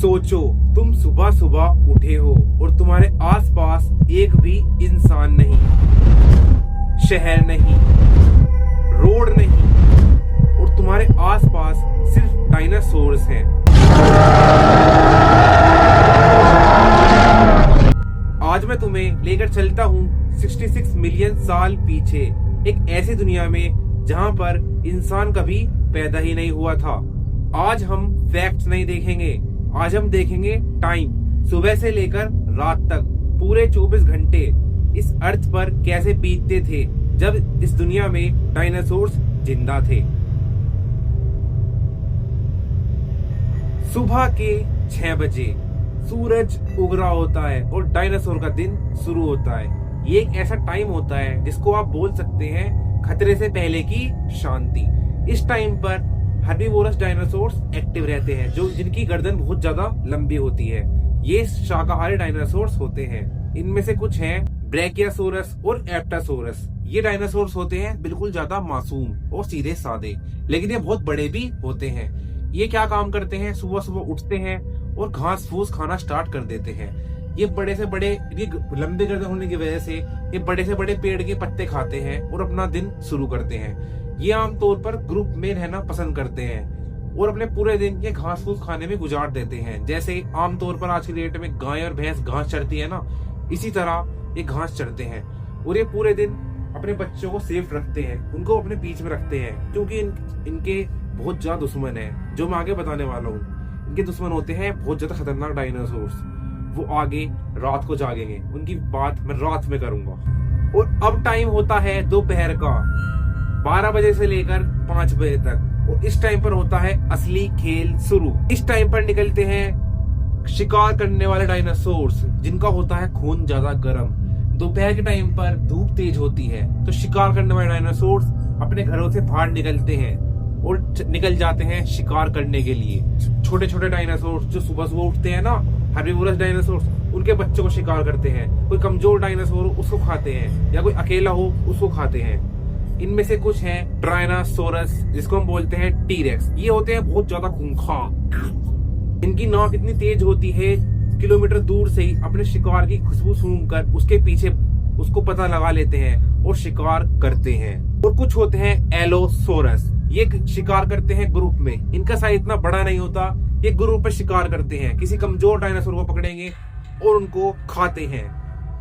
सोचो, तुम सुबह सुबह उठे हो और तुम्हारे आसपास एक भी इंसान नहीं, शहर नहीं, रोड नहीं, और तुम्हारे आसपास सिर्फ डायनासोर्स हैं। आज मैं तुम्हें लेकर चलता हूँ 66 मिलियन साल पीछे, एक ऐसी दुनिया में जहाँ पर इंसान कभी पैदा ही नहीं हुआ था। आज हम फैक्ट्स नहीं देखेंगे, आज हम देखेंगे टाइम, सुबह से लेकर रात तक पूरे 24 घंटे इस अर्थ पर कैसे बीतते थे जब इस दुनिया में डायनासोर्स जिंदा थे। सुबह के 6 बजे सूरज उग रहा होता है और डायनासोर का दिन शुरू होता है। ये एक ऐसा टाइम होता है जिसको आप बोल सकते हैं खतरे से पहले की शांति। इस टाइम पर हर्बीवोरस डायनासोर्स एक्टिव रहते हैं, जो जिनकी गर्दन बहुत ज्यादा लंबी होती है। ये शाकाहारी डायनासोर्स होते हैं। इनमें से कुछ हैं ब्रैकियोसोरस और एप्टासोरस। ये डायनासोर्स होते हैं बिल्कुल ज्यादा मासूम और सीधे सादे, लेकिन ये बहुत बड़े भी होते हैं। ये क्या काम करते हैं, सुबह सुबह उठते हैं और घास फूस खाना स्टार्ट कर देते हैं। ये बड़े से बड़े, ये लंबे गर्दन होने की वजह से ये बड़े से बड़े पेड़ के पत्ते खाते हैं और अपना दिन शुरू करते हैं। ये आमतौर पर ग्रुप में रहना पसंद करते हैं और अपने पूरे दिन ये घास फूस खाने में गुजार देते हैं। जैसे आमतौर पर आज की डेट में गाय और भैंस घास चरती है ना, इसी तरह ये घास चरते हैं और ये पूरे दिन अपने बच्चों को सेफ रखते हैं, उनको अपने बीच में रखते हैं, क्योंकि इनके बहुत ज्यादा दुश्मन है जो मैं आगे बताने वाला हूँ। इनके दुश्मन होते हैं बहुत ज्यादा खतरनाक डायनासोर्स। वो आगे रात को जागेंगे, उनकी बात मैं रात में करूंगा। और अब टाइम होता है दोपहर का 12 बजे से लेकर 5 बजे तक, और इस टाइम पर होता है असली खेल शुरू। इस टाइम पर निकलते हैं शिकार करने वाले डायनासोर्स, जिनका होता है खून ज्यादा गर्म। दोपहर के टाइम पर धूप तेज होती है तो शिकार करने वाले डायनासोर्स अपने घरों से बाहर निकलते हैं और निकल जाते हैं शिकार करने के लिए। छोटे छोटे डायनासोर्स जो सुबह सुबह उठते हैं ना, हर्बीवोरस डायनासोर्स, उनके बच्चों को शिकार करते हैं। कोई कमजोर डायनासोर हो उसको खाते हैं, या कोई अकेला हो उसको खाते हैं। इनमें से कुछ हैं ट्रायनासोरस, जिसको हम बोलते हैं टीरेक्स। ये होते हैं बहुत ज्यादा खूंखार। इनकी नाक इतनी तेज होती है, किलोमीटर दूर से ही अपने शिकार की खुशबू सूंघकर उसके पीछे उसको पता लगा लेते हैं और शिकार करते हैं। और कुछ होते हैं एलोसोरस, ये शिकार करते हैं ग्रुप में। इनका साइज इतना बड़ा नहीं होता, ये ग्रुप में शिकार करते हैं। किसी कमजोर डायनासोर को पकड़ेंगे और उनको खाते हैं।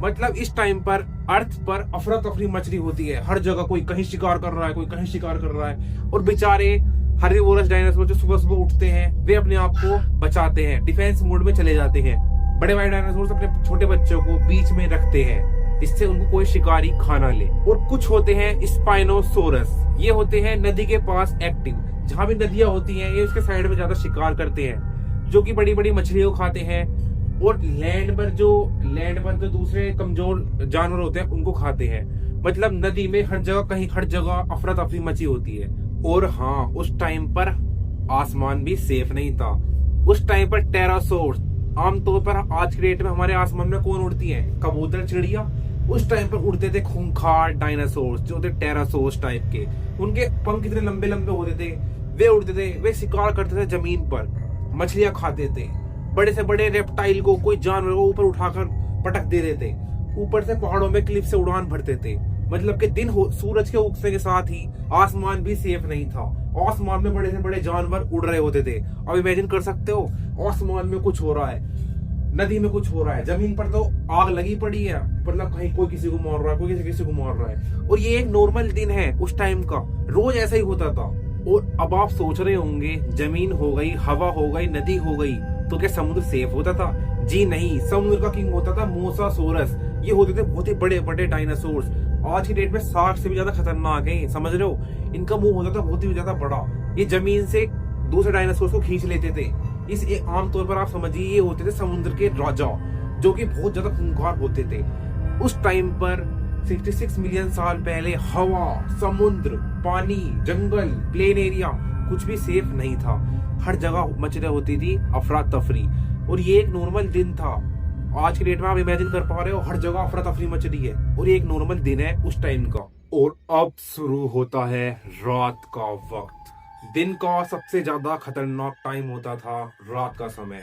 मतलब इस टाइम पर अर्थ पर अफरा तफरी मच रही होती है, हर जगह कोई कहीं शिकार कर रहा है, कोई कहीं शिकार कर रहा है। और बेचारे हर्बीवोरस डायनासोर जो सुबह सुबह उठते हैं, वे अपने आप को बचाते हैं, डिफेंस मोड में चले जाते हैं। बड़े बड़े डायनासोर अपने छोटे बच्चों को बीच में रखते हैं जिससे उनको कोई शिकारी खा ना ले। और कुछ होते हैं स्पाइनोसोरस, ये होते हैं नदी के पास एक्टिव। जहां भी नदियां होती हैं ये उसके साइड में ज्यादा शिकार करते हैं, जो कि बड़ी बड़ी मछलियों को खाते हैं। और लैंड पर जो दूसरे कमजोर जानवर होते हैं उनको खाते हैं। मतलब नदी में हर जगह अफरा तफरी मची होती है। और हाँ, उस टाइम पर आसमान भी सेफ नहीं था। उस टाइम पर टेरासोर्स, आमतौर पर आज की डेट में हमारे आसमान में कौन उड़ती है, कबूतर, चिड़िया। उस टाइम पर उड़ते थे खूंखार डायनासोर्स, जो थे टेरासोर्स टाइप के। उनके पंख इतने लंबे लंबे होते थे, वे उड़ते थे, वे शिकार करते थे जमीन पर, मछलियां खाते थे। बड़े से बड़े रेप्टाइल को, कोई जानवर को ऊपर उठाकर पटक दे देते। ऊपर से पहाड़ों में क्लिफ से उड़ान भरते थे। मतलब कि सूरज के उगने के साथ ही आसमान भी सेफ नहीं था। आसमान में बड़े से बड़े जानवर उड़ रहे होते थे। अब इमेजिन कर सकते हो, आसमान में कुछ हो रहा है, नदी में कुछ हो रहा है, जमीन पर तो आग लगी पड़ी है, मतलब कहीं कोई किसी को मार रहा है, कोई किसी को मार रहा है। और ये एक नॉर्मल दिन है उस टाइम का, रोज ऐसा ही होता था। और अब आप सोच रहे होंगे, जमीन हो गई, हवा हो गई, नदी हो गई, तो क्या समुद्र सेफ होता था? जी नहीं, समुद्र का किंग होता था मोसासोरस। ये होते थे बहुत ही बड़े बड़े डायनासोर्स, आज की डेट में 60 से भी ज्यादा खतरनाक है, समझ रहे हो। इनका मुंह होता था बहुत ही ज्यादा बड़ा, ये जमीन से दूसरे डायनासोर्स को खींच लेते थे। इस आमतौर पर आप समझिए ये होते थे समुद्र के राजा, जो कि बहुत ज्यादा खूंखार होते थे। उस टाइम पर 66 मिलियन साल पहले हवा, समुद्र, पानी, जंगल, प्लेन एरिया कुछ भी सेफ नहीं था। हर जगह मच रही होती थी अफरा तफरी, और ये एक नॉर्मल दिन था। आज की डेट में आप इमेजिन कर पा रहे हो, हर जगह अफरा तफरी मच रही है, और ये एक नॉर्मल दिन है उस टाइम का। और अब शुरू होता है रात का वक्त। दिन का सबसे ज्यादा खतरनाक टाइम होता था रात का समय।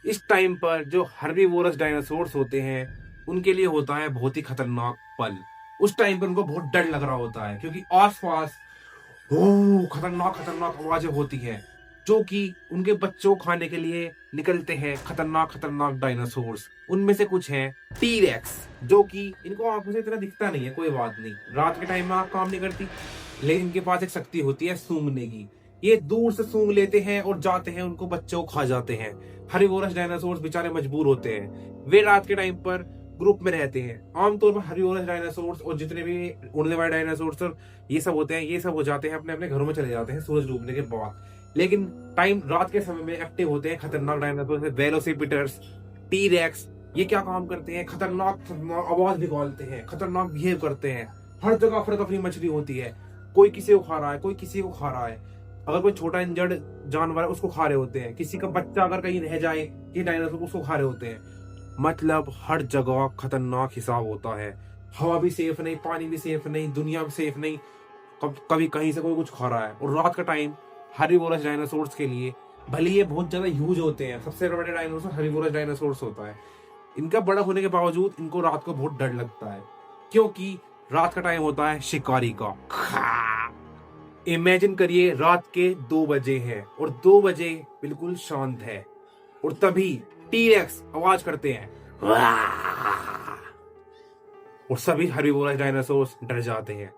इस टाइम पर जो हर्बीवोरस डायनासोर्स होते हैं उनके लिए होता है बहुत ही खतरनाक पल। उस टाइम पर उनको बहुत डर लग रहा होता है क्योंकि आसपास खतरनाक खतरनाक आवाजें होती हैं, जो कि उनके बच्चों को खाने के लिए निकलते हैं खतरनाक खतरनाक डायनासोर्स। उनमें से कुछ हैं टी-रेक्स, जो कि इनको आंखों से इतना दिखता नहीं है, कोई बात नहीं, रात के टाइम में आंख काम नहीं करती, लेकिन इनके पास एक शक्ति होती है सूंघने की। ये दूर से सूंघ लेते हैं और जाते हैं, उनको बच्चों को खा जाते हैं। हर्बीवोरस डायनासोर्स बेचारे मजबूर होते हैं, वे रात के टाइम पर ग्रुप में रहते हैं। आमतौर पर हर्बीवोरस डायनासोर्स और जितने भी उड़ने वाले डायनासोर्स और ये सब होते हैं, ये सब हो जाते हैं, अपने अपने घरों में चले जाते हैं सूरज डूबने के बाद। लेकिन टाइम रात के समय में एक्टिव होते हैं खतरनाक डायनासोर, वेलोसिपिटर्स, टी-रेक्स। ये क्या काम करते हैं, खतरनाक खतरनाक आवाज निकालते हैं, खतरनाक बिहेव करते हैं। हर जगह अफरा तफरी मछली होती है, कोई किसी को खा रहा है, कोई किसी को खा रहा है। अगर कोई छोटा इंजर्ड जानवर है उसको खा रहे होते हैं, किसी का बच्चा अगर कहीं रह जाए ये डायनासोर उसको खा रहे होते हैं। मतलब हर जगह खतरनाक हिसाब होता है। हवा भी सेफ नहीं, पानी भी सेफ नहीं, दुनिया भी सेफ नहीं, कभी कहीं से कोई कुछ खा रहा है। और रात का टाइम हर्बीवोरस डायनासोर्स के लिए भले ये बहुत ज्यादा ह्यूज होते हैं, सबसे बड़े डायनासोर हर्बीवोरस डायनासोर्स होता है। इनका बड़ा होने के बावजूद इनको रात को बहुत डर लगता है, क्योंकि रात का टाइम होता है शिकारी का। इमेजिन करिए रात के 2 बजे हैं और 2 बजे बिल्कुल शांत है, और तभी टी-रेक्स आवाज करते हैं और सभी हर्बीवोरस डायनासोर्स डर जाते हैं।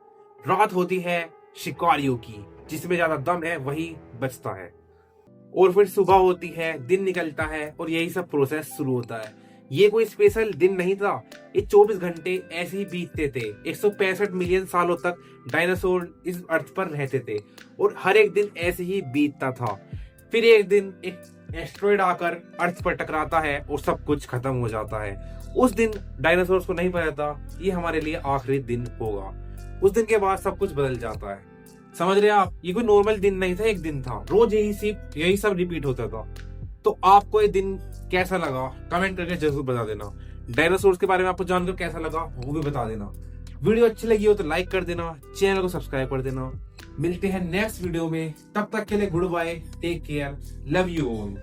रात होती है शिकारियों की, जिसमें ज्यादा दम है वही बचता है। और फिर सुबह होती है, दिन निकलता है और यही सब प्रोसेस शुरू होता है। ये कोई स्पेशल दिन नहीं था, ये 24 घंटे ऐसे ही बीतते थे। 165 मिलियन सालों तक डायनासोर इस अर्थ पर रहते थे और हर एक दिन ऐसे ही बीतता था। फिर एक दिन एक एस्ट्रॉइड आकर अर्थ पर टकराता है और सब कुछ खत्म हो जाता है। उस दिन डायनासोर्स को नहीं पता था ये हमारे लिए आखिरी दिन होगा। उस दिन के बाद सब कुछ बदल जाता है। समझ रहे आप, ये कोई नॉर्मल दिन नहीं था, एक दिन था, रोज यही सब रिपीट होता था। तो आपको ये दिन कैसा लगा कमेंट करके जरूर बता देना। डायनासोर्स के बारे में आपको जानकर कैसा लगा वो भी बता देना। वीडियो अच्छी लगी हो तो लाइक कर देना, चैनल को सब्सक्राइब कर देना। मिलते हैं नेक्स्ट वीडियो में, तब तक के लिए good bye, take care, love you all.